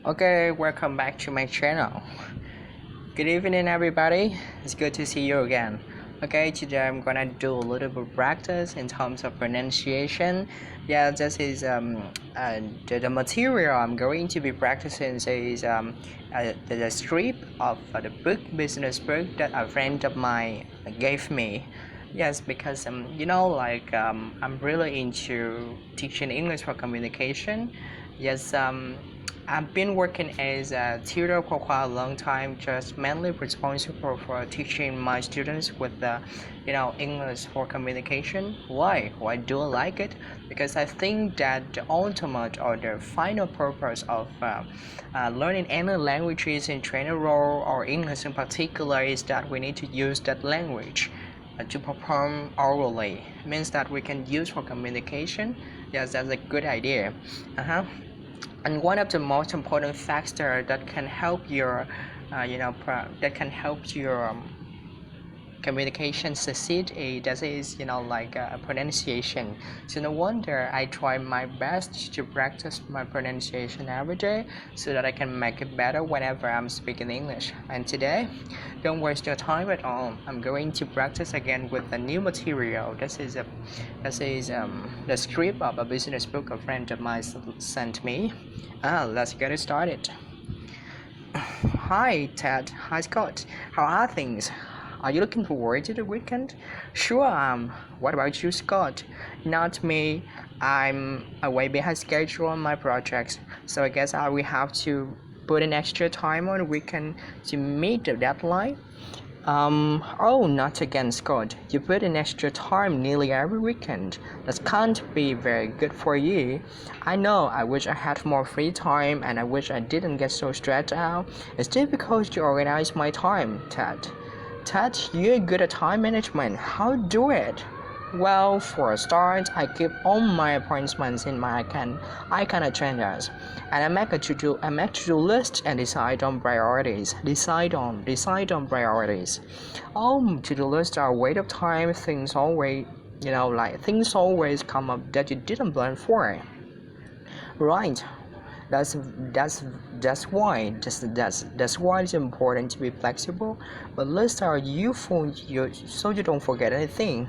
Okay, welcome back to my channel. Good evening, everybody. It's good to see you again. Okay, today I'm gonna do a little bit of practice in terms of pronunciation. Yeah, this is the material I'm going to be practicing is the script of the business book that a friend of mine gave me. Yes, because I'm really into teaching English for communication. Yes, I've been working as a tutor for quite a long time, just mainly responsible for teaching my students with the, English for communication. Why? Why do I like it? Because I think that the ultimate or the final purpose of learning any languages in general or English in particular is that we need to use that language to perform orally. Means that we can use for communication. Yes, that's a good idea. Uh-huh. And one of the most important factors that can help your that can help your communication succeed that is pronunciation. So no wonder I try my best to practice my pronunciation every day so that I can make it better whenever I'm speaking English. And today, don't waste your time at all. I'm going to practice again with a new material. This is the script of a business book a friend of mine sent me. Let's get it started. Hi Ted, hi Scott. How are things? Are you looking forward to the weekend? Sure What about you, Scott? Not me. I'm way behind schedule on my projects, so I guess I will have to put in extra time on the weekend to meet the deadline. Oh, not again, Scott. You put in extra time nearly every weekend. That can't be very good for you. I know, I wish I had more free time and I wish I didn't get so stressed out. It's difficult to organize my time, Ted. Ted, you're good at time management. How do it? Well, for a start, I keep all my appointments in my icon agendas, and I make to-do list and decide on priorities. Decide on priorities. To-do lists are a waste of time. Things always come up that you didn't plan for. Right. That's that's why that's why it's important to be flexible. But lists are useful so you don't forget anything.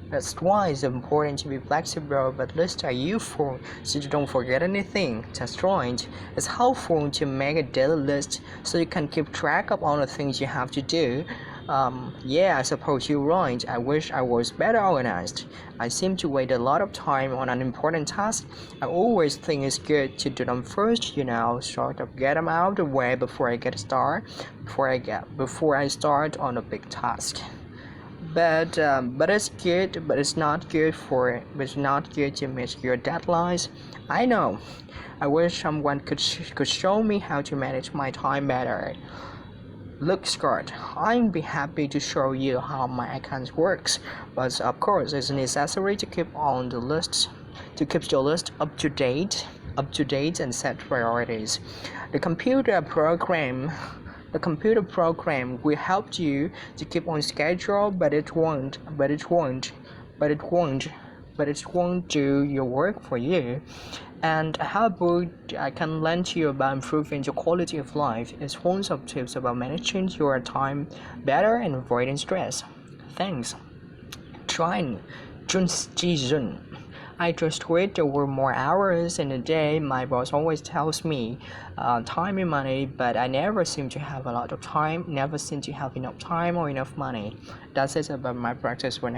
That's why it's important to be flexible, but lists are useful so you don't forget anything. That's right. It's helpful to make a daily list so you can keep track of all the things you have to do. Yeah, I suppose you're right. I wish I was better organized. I seem to wait a lot of time on an important task. I always think it's good to do them first, sort of get them out of the way before before I start on a big task. But it's good. It's not good to miss your deadlines. I know. I wish someone could show me how to manage my time better. Look, Scott, I'd be happy to show you how my account works, but of course, it's necessary to keep on the list, to keep your list up to date, and set priorities. The computer program the computer program will help you to keep on schedule, but it won't do your work for you. And how about I can lend to you about improving your quality of life is one of tips about managing your time better and avoiding stress. Thanks. Trying Jun Jun. I just wish there were more hours in a day. My boss always tells me time is money, but I never seem to have a lot of time, never seem to have enough time or enough money. That's it about my practice when